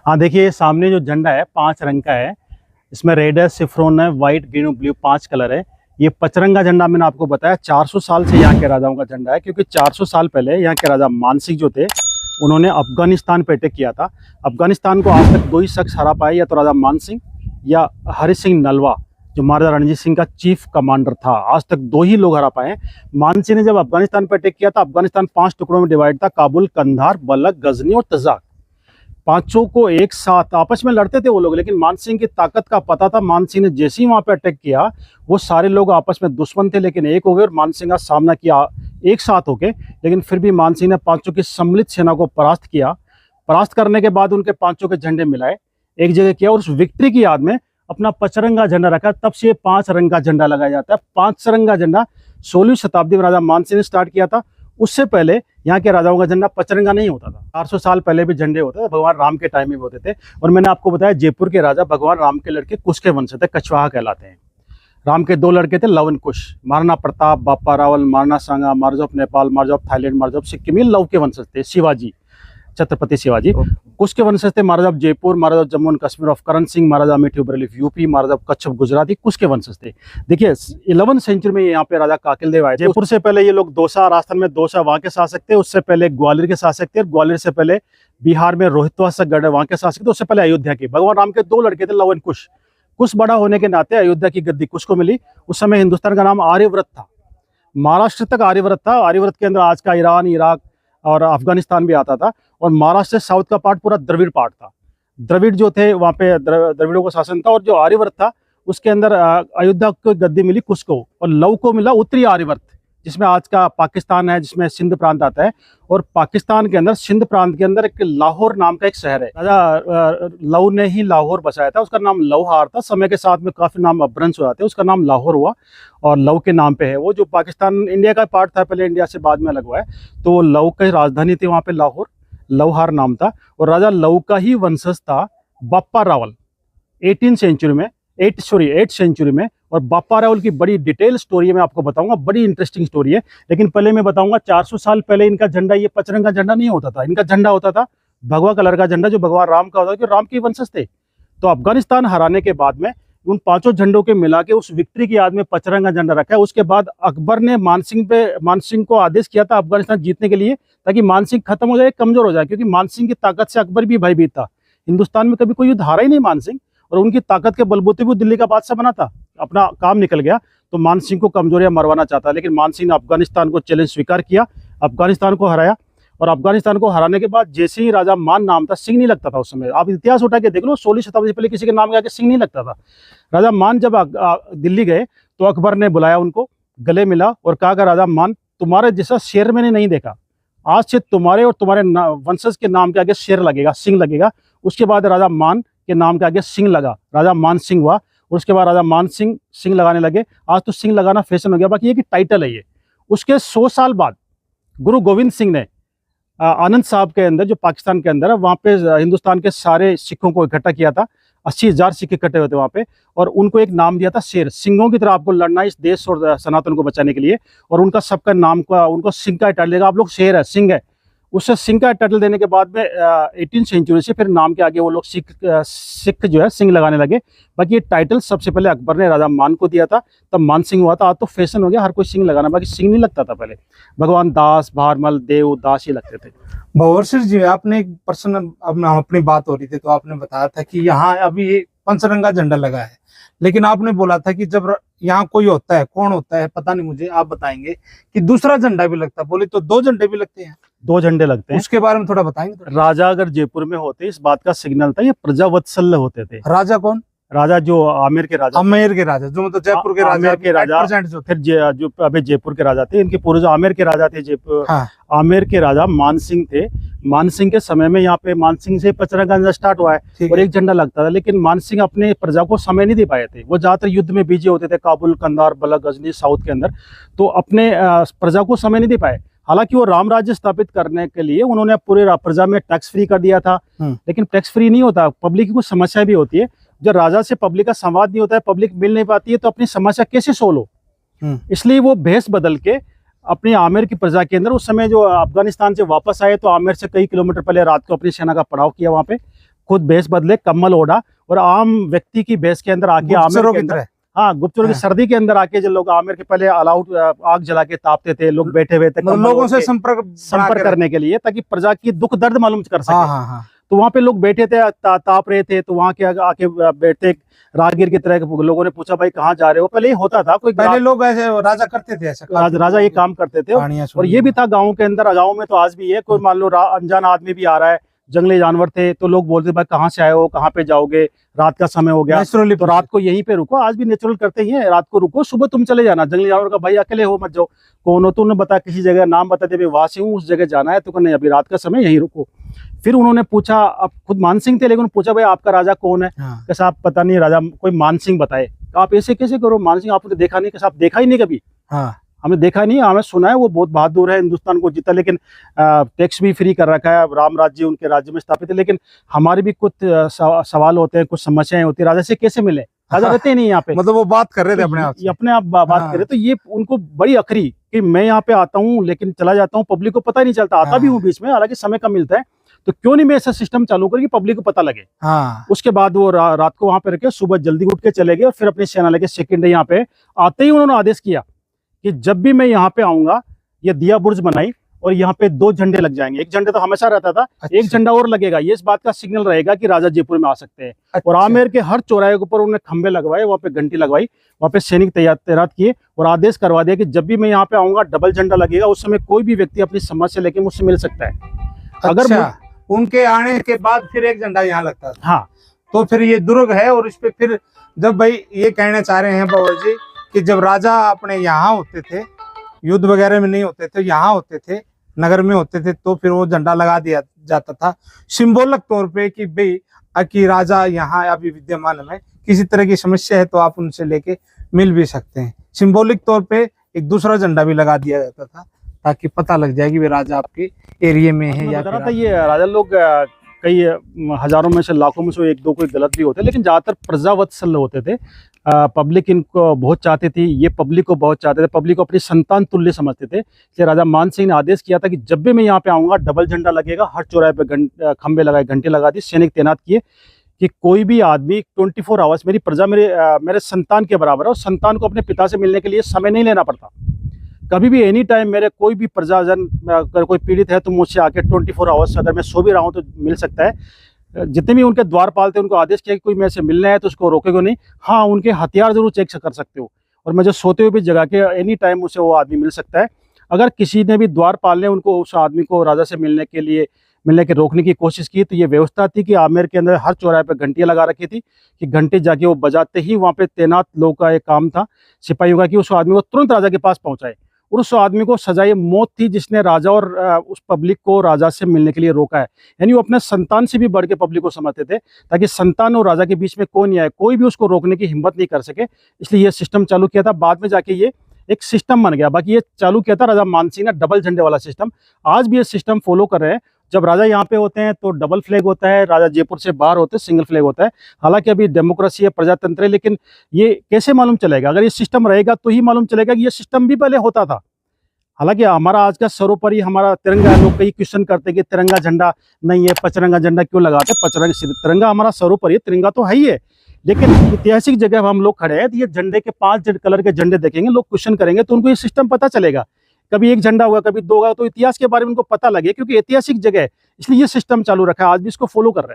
हाँ देखिए, सामने जो झंडा है 5 रंग का है। इसमें रेड है, सिफ्रोन है, व्हाइट, ग्रीन और ब्लू 5 कलर है। ये पचरंगा झंडा मैंने आपको बताया 400 साल से यहाँ के राजाओं का झंडा है, क्योंकि 400 साल पहले यहाँ के राजा मानसिंह जो थे उन्होंने अफगानिस्तान पे अटैक किया था। अफगानिस्तान को आज तक 2 ही शख्स हरा पाए, या तो राजा मानसिंह या हरि सिंह नलवा जो महाराजा रणजीत सिंह का चीफ कमांडर था। आज तक 2 ही लोग हरा पाए हैं। मानसिंह ने जब अफगानिस्तान पर अटैक किया था, अफगानिस्तान 5 टुकड़ों में डिवाइड था, काबुल, कंधार, बलख, गजनी और तजाक। पांचों को एक साथ आपस में लड़ते थे वो लोग, लेकिन मानसिंह की ताकत का पता था। मानसिंह ने जैसे ही वहां पे अटैक किया, वो सारे लोग आपस में दुश्मन थे लेकिन एक हो गए और मानसिंह का सामना किया एक साथ होके। लेकिन फिर भी मानसिंह ने पांचों की सम्मिलित सेना को परास्त किया। परास्त करने के बाद उनके पांचों के झंडे मिलाए, एक जगह किया और उस विक्ट्री की याद में अपना पचरंगा झंडा रखा। तब से 5 रंग का झंडा लगाया जाता है। 5 रंग का झंडा 16वीं शताब्दी में राजा मानसिंह ने स्टार्ट किया था। उससे पहले यहाँ के राजाओं का झंडा पचरंगा नहीं होता था। 400 साल पहले भी झंडे होते थे, भगवान राम के टाइम में भी होते थे। और मैंने आपको बताया, जयपुर के राजा भगवान राम के लड़के कुश के वंश थे, कछवाहा कहलाते हैं। राम के 2 लड़के थे, Lav and Kush. Maharana Pratap, Bappa Rawal, Maharana Sanga, maharaja of Nepal, maharaja of Thailand, maharaja of Sikkim, ये लव के वंशज थे। शिवाजी, छत्रपति शिवाजी। कुश के वंशज थे maharaja of Jaipur, maharaja Jammu and Kashmir of Karan Singh, maharaja Amethi Bareilly UP, maharaja Kachhap Gujarati, Kush के वंशज थे। देखिए 11वीं सेंचुरी में यहाँ पे राजा काकिल देव आए। जयपुर से पहले ये लोग दोसा, राजस्थान में दोसा वहाँ के शासक थे। उससे पहले ग्वालियर के शासक थे। ग्वालियर से पहले बिहार में रोहितवासगढ़ वहाँ के शासक थे। उससे पहले अयोध्या के। भगवान राम के 2 लड़के थे, लव एंड कुश। कुश बड़ा होने के नाते अयोध्या की गद्दी कुश को मिली। उस समय हिंदुस्तान का नाम आर्यव्रत था। महाराष्ट्र तक आर्यव्रत था। आर्यव्रत के अंदर आज का ईरान, इराक और अफगानिस्तान भी आता था। और महाराष्ट्र से साउथ का पार्ट पूरा द्रविड़ पार्ट था। द्रविड़ जो थे वहाँ पे द्रविड़ों का शासन था। और जो आर्यव्रत था उसके अंदर अयोध्या को गद्दी मिली कुश को, और लव को मिला उत्तरी आर्यव्रत, जिसमें आज का पाकिस्तान है, जिसमें सिंध प्रांत आता है। और पाकिस्तान के अंदर सिंध प्रांत के अंदर एक लाहौर नाम का एक शहर है। राजा लव ने ही लाहौर बसाया था। उसका नाम लौहार था। समय के साथ में काफी नाम अपभ्रंश हो जाते हैं, उसका नाम लाहौर हुआ और लव के नाम पे है वो। जो पाकिस्तान इंडिया का पार्ट था, पहले इंडिया से बाद में अलग हुआ है। तो लव की राजधानी थी वहाँ पे लाहौर, लौहार नाम था। और राजा लव का ही वंशज था बाप्पा रावल 8 सेंचुरी में। और बाप्पा रावल की बड़ी डिटेल स्टोरी है, मैं आपको बताऊंगा, बड़ी इंटरेस्टिंग स्टोरी है। लेकिन पहले मैं बताऊंगा 400 साल पहले इनका झंडा ये पचरंगा झंडा नहीं होता था। इनका झंडा होता था भगवा कलर का झंडा, जो भगवान राम का होता था, क्योंकि राम के वंशज थे। तो अफगानिस्तान हराने के बाद में उन 5 झंडों के मिला के उस विक्ट्री की याद में पचरंगा झंडा रखा है। उसके बाद अकबर ने मानसिंह को आदेश किया था अफगानिस्तान जीतने के लिए, ताकि मानसिंह खत्म हो जाए, कमजोर हो जाए, क्योंकि मानसिंह की ताकत से अकबर भी भयभीत था। हिंदुस्तान में कभी कोई युद्ध हारा ही नहीं मानसिंह, और उनकी ताकत के बलबूते भी दिल्ली का बादशाह बना था। अपना काम निकल गया, तो मानसिंह को कमजोर या मरवाना चाहता, लेकिन मानसिंह ने अफगानिस्तान को चैलेंज स्वीकार किया, अफगानिस्तान को हराया। और अफगानिस्तान को हराने के बाद जैसे ही राजा मान नाम था, सिंह नहीं लगता था उस समय। आप इतिहास उठा के देख लो, 16वीं शताब्दी से पहले किसी के नाम के आगे सिंह नहीं लगता था। राजा मान जब दिल्ली गए तो अकबर ने बुलाया उनको, गले मिला और कहा कि राजा मान, तुम्हारे जैसा शेर मैंने नहीं देखा। आज से तुम्हारे और तुम्हारे वंशज के नाम के आगे शेर लगेगा, सिंह लगेगा। उसके बाद राजा मान के नाम के आगे सिंह लगा, राजा मान सिंह हुआ। और उसके बाद राजा मान सिंह सिंह लगाने लगे। आज तो सिंह लगाना फैशन हो गया, बाकी ये कि टाइटल है ये। उसके 100 साल बाद गुरु गोविंद सिंह ने आनंद साहब के अंदर, जो पाकिस्तान के अंदर है, वहाँ पे हिंदुस्तान के सारे सिखों को इकट्ठा किया था। 80,000 सिख इकट्ठे हुए थे वहाँ पे, और उनको एक नाम दिया था शेर। सिंहों की तरह आपको लड़ना है इस देश और सनातन को बचाने के लिए। और उनका सबका नाम का, उनको सिंह का टाइटल देगा, आप लोग शेर है, सिंह है। उससे सिंह का टाइटल देने के बाद में 18वीं सेंचुरी से फिर नाम के आगे वो लोग सिख जो है सिंह लगाने लगे। बाकी ये टाइटल सबसे पहले अकबर ने राजा मान को दिया था, तब मान सिंह हुआ था। आज तो फैशन हो गया हर कोई सिंह लगाना, बाकी सिंह नहीं लगता था पहले। भगवान दास, भारमल, देव, दास ही लगते थे। भंवर जी, आपने एक पर्सनल अपनी बात हो रही थी, तो आपने बताया था कि यहाँ अभी पंचरंगा झंडा लगा है, लेकिन आपने बोला था कि जब यहाँ कोई होता है, कौन होता है पता नहीं मुझे, आप बताएंगे, कि दूसरा झंडा भी लगता है। बोले तो 2 झंडे भी लगते हैं। 2 झंडे लगते हैं, उसके बारे में थोड़ा बताएंगे। राजा अगर जयपुर में होते, इस बात का सिग्नल था, ये प्रजावत्सल होते थे। राजा कौन? राजा जो आमेर के राजा, जो मतलब जयपुर के राजा, आमेर के राजा, जो फिर जो अभी जयपुर के राजा थे, इनके पूर्वज आमेर के राजा थे। जयपुर आमेर के राजा मानसिंह थे। मानसिंह के समय में यहाँ पे मानसिंह से पचरंगा झंडा स्टार्ट हुआ है और एक झंडा लगता था। लेकिन मानसिंह अपने प्रजा को समय नहीं दे पाए थे। वो ज्यादातर युद्ध में बिजी होते थे, काबुल, कंधार, बलख, गजनी, साउथ के अंदर। तो अपने प्रजा को समय नहीं दे पाए। हालांकि वो राम राज्य स्थापित करने के लिए उन्होंने पूरे प्रजा में टैक्स फ्री कर दिया था। लेकिन टैक्स फ्री नहीं होता, पब्लिक की कुछ समस्या भी होती है। जब राजा से पब्लिक का संवाद नहीं होता है, पब्लिक मिल नहीं पाती है, तो अपनी समस्या कैसे सोल्व हो। इसलिए वो भेष बदल के अपनी आमेर की प्रजा के अंदर, उस समय जो अफगानिस्तान से वापस आए तो आमेर से कई किलोमीटर पहले रात को अपनी सेना का पड़ाव किया वहाँ पे। खुद भेष बदले, कम्बल ओढ़ा और आम व्यक्ति की भेष के अंदर आके आमिर गुप्तचरों के की अंदर, तरह। हाँ गुप्तचरों की हाँ। सर्दी के अंदर आके जो लोग आमिर के पहले अलाउड आग जला के तापते थे, लोग बैठे हुए थे मतलब कम्बल लोगों ओढ़ से के, संपर्क करने करने के लिए, ताकि प्रजा की दुख दर्द मालूम कर सके। हाँ हाँ हाँ। तो वहां पे लोग बैठे थे, ताप रहे थे, तो वहां के आके बैठते, राहगीर की तरह के लोगों ने पूछा भाई कहाँ जा रहे हो। पहले ये होता था, कोई पहले लोग ऐसे राजा करते थे, ऐसा राजा ये काम करते थे। कहानियां और ये भी था गाँव के अंदर, गाँव में तो आज भी है, कोई मान लो अनजान आदमी भी आ रहा है, जंगली जानवर थे, तो लोग बोलते भाई कहाँ से आए हो, कहाँ पे जाओगे, रात का समय हो गया, नेचुरली तो रात को यहीं पे रुको। आज भी नेचुरल करते ही है, रात को रुको, सुबह तुम चले जाना। जंगली जानवर का भाई अकेले हो मत जाओ, कौन हो तुमने बता, किसी जगह नाम बता दे, वहां से हूँ, उस जगह जाना है, तो नहीं अभी रात का समय यहीं रुको। फिर उन्होंने पूछा, अब खुद मान सिंह थे, लेकिन पूछा भाई आपका राजा कौन है, हाँ। कैसा आप पता नहीं राजा कोई मान सिंह बताए। आप ऐसे कैसे करो, मान सिंह आपने देखा नहीं, कैसा आप देखा ही नहीं कभी। हाँ। हमने देखा नहीं, हमें सुना है वो बहुत बहादुर है, हिंदुस्तान को जीता, लेकिन टैक्स भी फ्री कर रखा है, राम राज्य उनके राज्य में स्थापित है, लेकिन हमारे भी कुछ सवाल होते हैं, कुछ समस्याएं होती है, राजा से कैसे मिले, राजा रहते ही नहीं यहाँ पे। मतलब वो बात कर रहे थे अपने आप ये अपने आप बात हाँ। करे, तो ये उनको बड़ी अखरी कि मैं यहाँ पे आता हूँ लेकिन चला जाता हूँ, पब्लिक को पता ही नहीं चलता, आता भी हूँ बीच में, हालांकि समय कम मिलता है, तो क्यों नहीं मैं ऐसा सिस्टम चालू करूँ कि पब्लिक को पता लगे। हाँ। उसके बाद वो रात को वहां पे रखे, सुबह जल्दी उठ के चले गए, और फिर अपनी सेना लेके सेकंड डे यहाँ पे आते ही उन्होंने आदेश किया कि जब भी मैं यहाँ पे आऊंगा, ये दिया बुर्ज बनाई और यहाँ पे 2 झंडे लग जाएंगे। एक झंडे तो हमेशा रहता था, अच्छा। एक झंडा और लगेगा, ये इस बात का सिग्नल रहेगा कि राजा जयपुर में आ सकते हैं। अच्छा। और आमेर के हर चौराहे के ऊपर उन्होंने खंबे लगवाए, वहाँ पे घंटी लगवाई, वहाँ पे सैनिक तैनात किए और आदेश करवा दिया कि जब भी मैं यहाँ पे आऊंगा डबल झंडा लगेगा, उस समय कोई भी व्यक्ति अपनी समस्या लेके मुझसे मिल सकता है। अगर उनके आने के बाद फिर एक झंडा यहाँ लगता था। हाँ, तो फिर ये दुर्ग है, और इस पे फिर जब भाई ये कहना चाह रहे हैं बाबा जी कि जब राजा अपने यहाँ होते थे, युद्ध वगैरह में नहीं होते थे, यहाँ होते थे, नगर में होते थे, तो फिर वो झंडा लगा दिया जाता था सिंबॉलिक तौर पे कि भाई कि राजा यहाँ अभी विद्यमान है, किसी तरह की समस्या है तो आप उनसे लेके मिल भी सकते हैं। सिंबॉलिक तौर पे एक दूसरा झंडा भी लगा दिया जाता था ताकि पता लग जाए कि वे राजा आपके एरिया में है। या था ये राजा लोग कई हजारों में से लाखों में से 1-2 कोई गलत भी होते, लेकिन ज्यादातर प्रजावत्सल होते थे। पब्लिक इनको बहुत चाहती थी, ये पब्लिक को बहुत चाहते थे, पब्लिक को अपनी संतान तुल्य समझते थे। इसलिए राजा मान सिंह ने आदेश किया था कि जब भी मैं यहाँ पे आऊंगा डबल झंडा लगेगा, हर चौराहे पे खंबे लगाए, घंटे लगा दी, सैनिक तैनात किए कि कोई भी आदमी 24 आवर्स, मेरी प्रजा मेरे संतान के बराबर है, और संतान को अपने पिता से मिलने के लिए समय नहीं लेना पड़ता। कभी भी एनी टाइम मेरे कोई भी प्रजाजन अगर कोई पीड़ित है तो मुझसे आके 24 आवर्स, अगर मैं सो भी रहा हूँ तो मिल सकता है। जितने भी उनके द्वारपाल थे उनको आदेश किया कि कोई मेरे से मिलना है तो उसको रोकेगा नहीं। हाँ, उनके हथियार जरूर चेक कर सकते हो, और मैं जो सोते हुए भी जगह के एनी टाइम उसे वो आदमी मिल सकता है। अगर किसी ने भी द्वारपाल ने उनको, उस आदमी को राजा से मिलने के रोकने की कोशिश की, तो ये व्यवस्था थी कि आमेर के अंदर हर चौराहे पे घंटियां लगा रखी थी कि घंटे जाके वो बजाते ही वहाँ पे तैनात लोगों का एक काम था, सिपाहियों का, कि उस आदमी को तुरंत राजा के पास पहुंचाए। और उस आदमी को सजाए मौत थी जिसने राजा और उस पब्लिक को राजा से मिलने के लिए रोका है। यानी वो अपने संतान से भी बढ़ के पब्लिक को समझते थे, ताकि संतान और राजा के बीच में कोई नहीं आए, कोई भी उसको रोकने की हिम्मत नहीं कर सके। इसलिए ये सिस्टम चालू किया था, बाद में जाके ये एक सिस्टम बन गया। बाकी ये चालू किया था राजा मान सिंह ने, डबल झंडे वाला सिस्टम। आज भी ये सिस्टम फॉलो कर रहे हैं। जब राजा यहाँ पे होते हैं तो डबल फ्लैग होता है, राजा जयपुर से बाहर होते हैं सिंगल फ्लैग होता है। हालांकि अभी डेमोक्रेसी है, प्रजातंत्र है, लेकिन ये कैसे मालूम चलेगा? अगर ये सिस्टम रहेगा तो ही मालूम चलेगा कि ये सिस्टम भी पहले होता था। हालांकि हमारा आज का सर्वोपरि हमारा तिरंगा, लोग कई क्वेश्चन करते हैं कि तिरंगा झंडा नहीं है, पचरंगा झंडा क्यों लगाते? तिरंगा हमारा सर्वोपरि है, तिरंगा तो है ही है, लेकिन ऐतिहासिक जगह हम लोग खड़े हैं तो ये झंडे के 5 कलर के झंडे देखेंगे, लोग क्वेश्चन करेंगे तो उनको ये सिस्टम पता चलेगा। कभी एक झंडा होगा, कभी 2 होगा, तो इतिहास के बारे में उनको पता लगे, क्योंकि ऐतिहासिक जगह है, इसलिए ये सिस्टम चालू रखा है, आज भी इसको फॉलो कर रहे हैं।